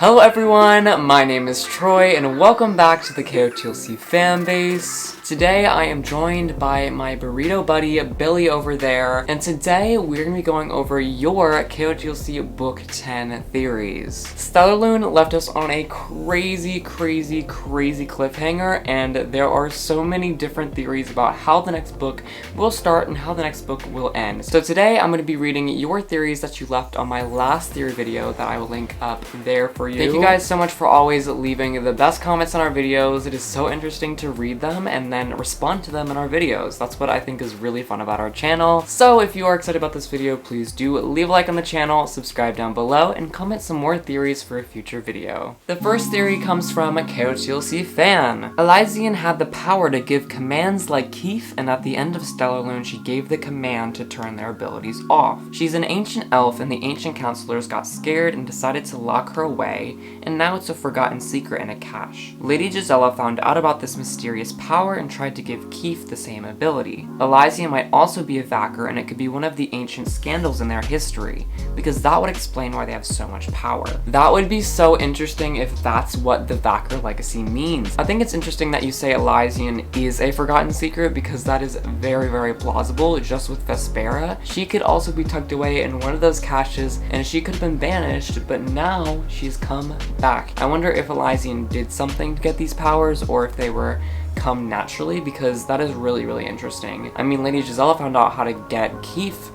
Hello everyone, my name is Troy and welcome back to the KotLC Fanbase. Today I am joined by my burrito buddy Billy over there, and today we're going to be going over your KotLC Book 10 theories. Stellarlune left us on a crazy cliffhanger, and there are so many different theories about how the next book will start and how the next book will end. So today I'm going to be reading your theories that you left on my last theory video that I will link up there for you. Thank you guys so much for always leaving the best comments on our videos. It is so interesting to read them and then respond to them in our videos. That's what I think is really fun about our channel. So if you are excited about this video, please do leave a like on the channel, subscribe down below, and comment some more theories for a future video. The first theory comes from KotLC Fan. Elizian had the power to give commands like Keefe, and at the end of Stellarlune, she gave the command to turn their abilities off. She's an ancient elf, and the ancient councillors got scared and decided to lock her away, and now it's a forgotten secret in a cache. Lady Gisela found out about this mysterious power and tried to give Keefe the same ability. Elizian might also be a Vacker, and it could be one of the ancient scandals in their history, because that would explain why they have so much power. That would be so interesting if that's what the Vacker legacy means. I think it's interesting that you say Elizian is a forgotten secret, because that is very plausible. Just with Vespera, she could also be tucked away in one of those caches, and she could have been banished, but now she's come back. I wonder if Elizian did something to get these powers, or if they were come naturally, because that is really interesting. I mean, Lady Gisela found out how to get Keefe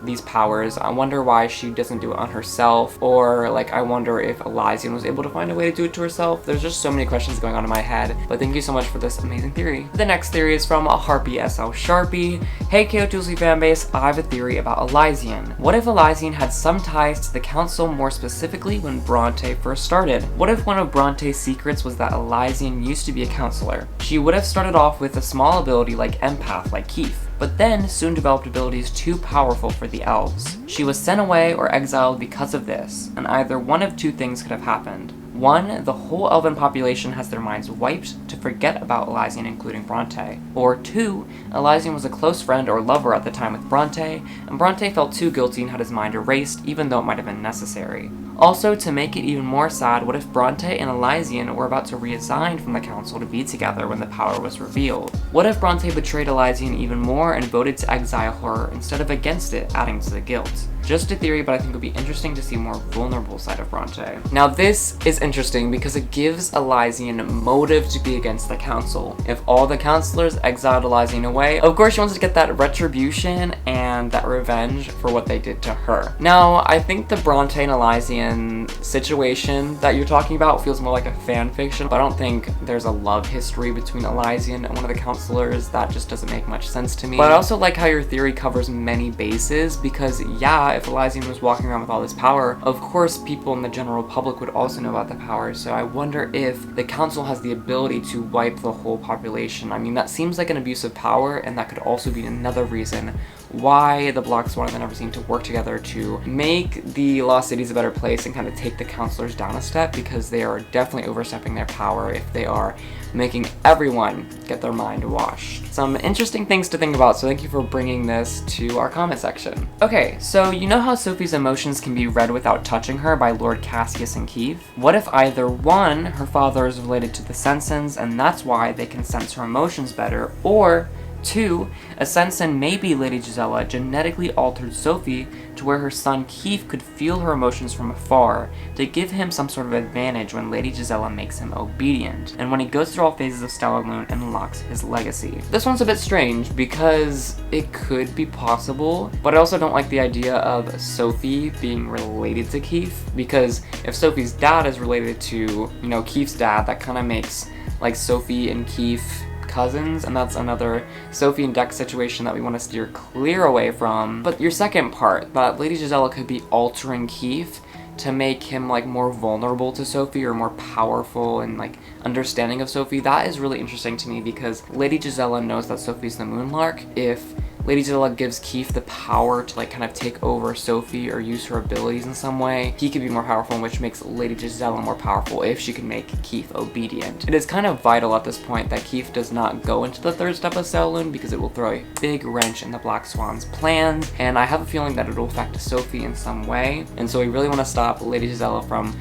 these powers. I wonder why she doesn't do it on herself, or like I wonder if Elizian was able to find a way to do it to herself. There's just so many questions going on in my head, but thank you so much for this amazing theory. The next theory is from Harpy SL Sharpie. Hey KotLC Fanbase, I have a theory about Elizian. What if Elizian had some ties to the council, more specifically when Bronte first started? What if one of Bronte's secrets was that Elizian used to be a councillor? She would have started off with a small ability like empath like Keefe, but then soon developed abilities too powerful for the elves. She was sent away or exiled because of this, and either one of two things could have happened. One, the whole elven population has their minds wiped to forget about Elizian, including Bronte. Or two, Elizian was a close friend or lover at the time with Bronte, and Bronte felt too guilty and had his mind erased, even though it might have been necessary. Also, to make it even more sad, what if Bronte and Elizian were about to reassign from the council to be together when the power was revealed? What if Bronte betrayed Elizian even more and voted to exile her instead of against it, adding to the guilt? Just a theory, but I think it would be interesting to see a more vulnerable side of Bronte. Now this is interesting because it gives Elizian motive to be against the council. If all the councillors exiled Elizian away, of course she wants to get that retribution and that revenge for what they did to her. Now, I think the Bronte and Elizian situation that you're talking about feels more like a fan fiction, but I don't think there's a love history between Elizian and one of the councillors. That just doesn't make much sense to me. But I also like how your theory covers many bases, because yeah, if Elizian was walking around with all this power, of course people in the general public would also know about the power, so I wonder if the council has the ability to wipe the whole population. I mean, that seems like an abuse of power, and that could also be another reason why the Black Swan and the Neverseen to work together to make the Lost Cities a better place and kind of take the councillors down a step, because they are definitely overstepping their power if they are making everyone get their mind washed. Some interesting things to think about, so thank you for bringing this to our comment section. Okay, so you know how Sophie's emotions can be read without touching her by Lord Cassius and Keefe? What if either one, her father is related to the Sencens and that's why they can sense her emotions better, or two, a Sencen, maybe Lady Gisela, genetically altered Sophie to where her son Keefe could feel her emotions from afar to give him some sort of advantage when Lady Gisela makes him obedient, and when he goes through all phases of Stellarlune and unlocks his legacy. This one's a bit strange because it could be possible, but I also don't like the idea of Sophie being related to Keefe, because if Sophie's dad is related to, you know, Keefe's dad, that kind of makes like Sophie and Keefe cousins, and that's another Sophie and Dex situation that we want to steer clear away from. But your second part, that Lady Gisela could be altering Keefe to make him like more vulnerable to Sophie or more powerful and like understanding of Sophie, that is really interesting to me, because Lady Gisela knows that Sophie's the Moonlark. If Lady Gisela gives Keefe the power to like kind of take over Sophie or use her abilities in some way, he could be more powerful, which makes Lady Gisela more powerful if she can make Keefe obedient. It is kind of vital at this point that Keefe does not go into the third step of Stellarlune, because it will throw a big wrench in the Black Swan's plans, and I have a feeling that it will affect Sophie in some way, and so we really want to stop Lady Gisela from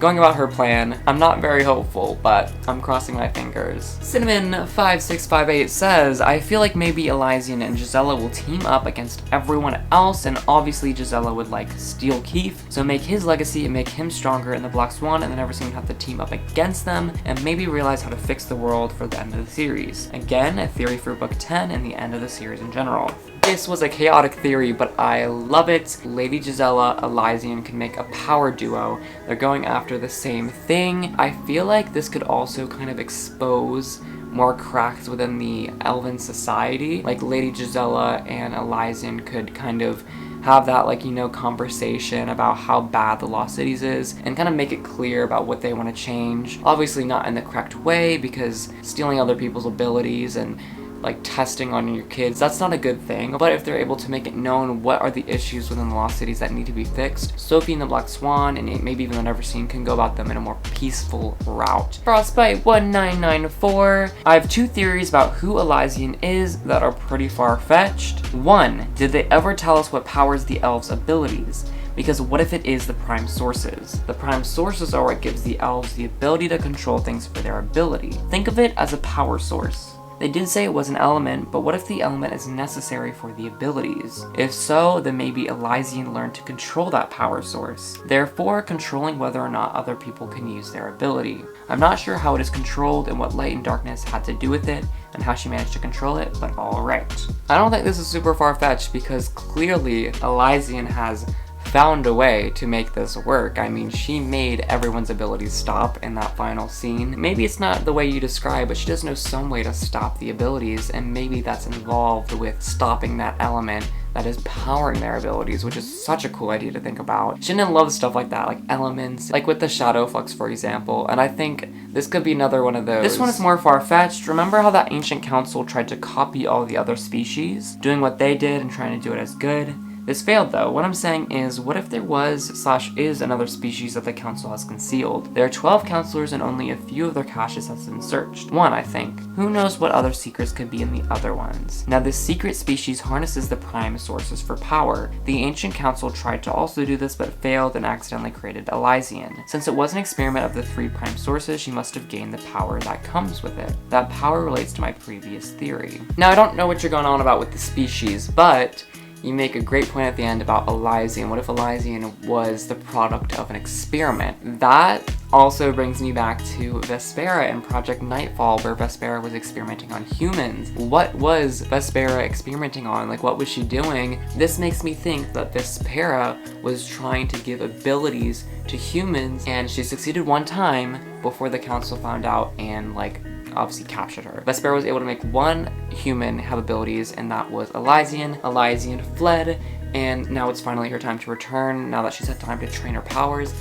going about her plan. I'm not very hopeful, but I'm crossing my fingers. Cinnamon5658 says, I feel like maybe Elizian and Gisela will team up against everyone else, and obviously Gisela would like steal Keefe, so make his legacy and make him stronger in the Black Swan, and the Neverseen would have to team up against them and maybe realize how to fix the world for the end of the series. Again, a theory for book 10 and the end of the series in general. This was a chaotic theory, but I love it. Lady Gisela, Elizian can make a power duo. They're going after the same thing. I feel like this could also kind of expose more cracks within the elven society. Like Lady Gisela and Elizian could kind of have that, like, you know, conversation about how bad the Lost Cities is and kind of make it clear about what they want to change. Obviously not in the correct way, because stealing other people's abilities and like testing on your kids, that's not a good thing. But if they're able to make it known what are the issues within the Lost Cities that need to be fixed, Sophie and the Black Swan and maybe even the Neverseen can go about them in a more peaceful route. Frostbite1994, I have two theories about who Elizian is that are pretty far-fetched. One, did they ever tell us what powers the elves' abilities? Because what if it is the prime sources? The prime sources are what gives the elves the ability to control things for their ability. Think of it as a power source. They did say it was an element, but what if the element is necessary for the abilities? If so, then maybe Elizian learned to control that power source, therefore controlling whether or not other people can use their ability. I'm not sure how it is controlled and what light and darkness had to do with it and how she managed to control it, but alright. I don't think this is super far-fetched because clearly Elizian has found a way to make this work. I mean, she made everyone's abilities stop in that final scene. Maybe it's not the way you describe, but she does know some way to stop the abilities, and maybe that's involved with stopping that element that is powering their abilities, which is such a cool idea to think about. Shannon loves stuff like that, like elements, like with the Shadow Flux, for example, and I think this could be another one of those. This one is more far-fetched. Remember how that ancient council tried to copy all the other species, doing what they did and trying to do it as good? This failed though. What I'm saying is, what if there was/is another species that the council has concealed? There are 12 counselors and only a few of their caches has been searched. One, I think. Who knows what other secrets could be in the other ones? Now this secret species harnesses the prime sources for power. The ancient council tried to also do this but failed and accidentally created Elizian. Since it was an experiment of the 3 prime sources, she must have gained the power that comes with it. That power relates to my previous theory. Now I don't know what you're going on about with the species, but you make a great point at the end about Elizian. What if Elizian was the product of an experiment? That also brings me back to Vespera in Project Nightfall, where Vespera was experimenting on humans. What was Vespera experimenting on? Like, what was she doing? This makes me think that Vespera was trying to give abilities to humans, and she succeeded one time before the council found out and, like, obviously captured her. Vespera was able to make one human have abilities, and that was Elizian. Elizian fled, and now it's finally her time to return, now that she's had time to train her powers.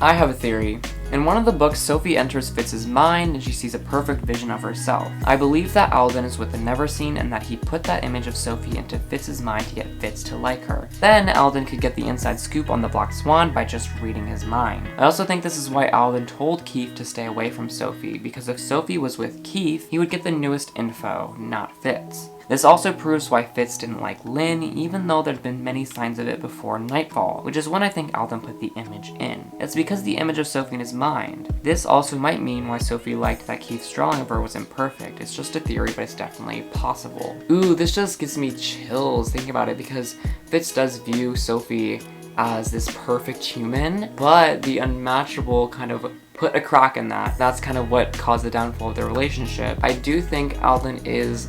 I have a theory. In one of the books, Sophie enters Fitz's mind and she sees a perfect vision of herself. I believe that Alden is with the Neverseen and that he put that image of Sophie into Fitz's mind to get Fitz to like her. Then Alden could get the inside scoop on the Black Swan by just reading his mind. I also think this is why Alden told Keefe to stay away from Sophie, because if Sophie was with Keefe, he would get the newest info, not Fitz. This also proves why Fitz didn't like Lynn, even though there'd been many signs of it before Nightfall, which is when I think Alden put the image in. It's because the image of Sophie in his mind. This also might mean why Sophie liked that Keefe's drawing of her was imperfect. It's just a theory, but it's definitely possible. Ooh, this just gives me chills thinking about it, because Fitz does view Sophie as this perfect human, but the unmatchable kind of put a crack in that. That's kind of what caused the downfall of their relationship. I do think Alden is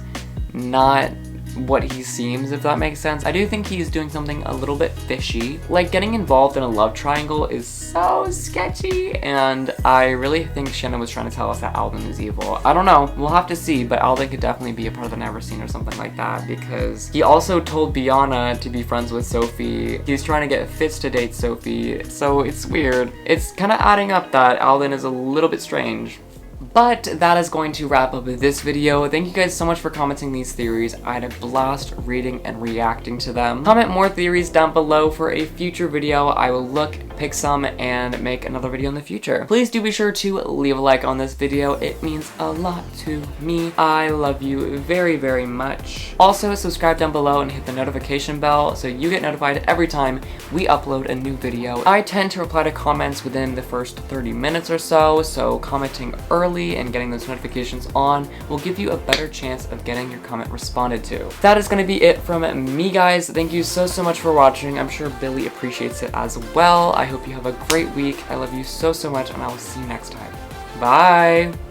not what he seems, if that makes sense. I do think he's doing something a little bit fishy. Like, getting involved in a love triangle is so sketchy, and I really think Shannon was trying to tell us that Alden is evil. I don't know, we'll have to see, but Alden could definitely be a part of the Neverseen or something like that, because he also told Biana to be friends with Sophie. He's trying to get Fitz to date Sophie, so it's weird. It's kind of adding up that Alden is a little bit strange. But that is going to wrap up this video. Thank you guys so much for commenting these theories. I had a blast reading and reacting to them. Comment more theories down below for a future video. I will look, pick some, and make another video in the future. Please do be sure to leave a like on this video. It means a lot to me. I love you very, very much. Also, subscribe down below and hit the notification bell so you get notified every time we upload a new video. I tend to reply to comments within the first 30 minutes or so commenting early and getting those notifications on will give you a better chance of getting your comment responded to. That is going to be it from me, guys. Thank you so much for watching. I'm sure Billy appreciates it as well. I hope you have a great week. I love you so much, and I will see you next time. Bye!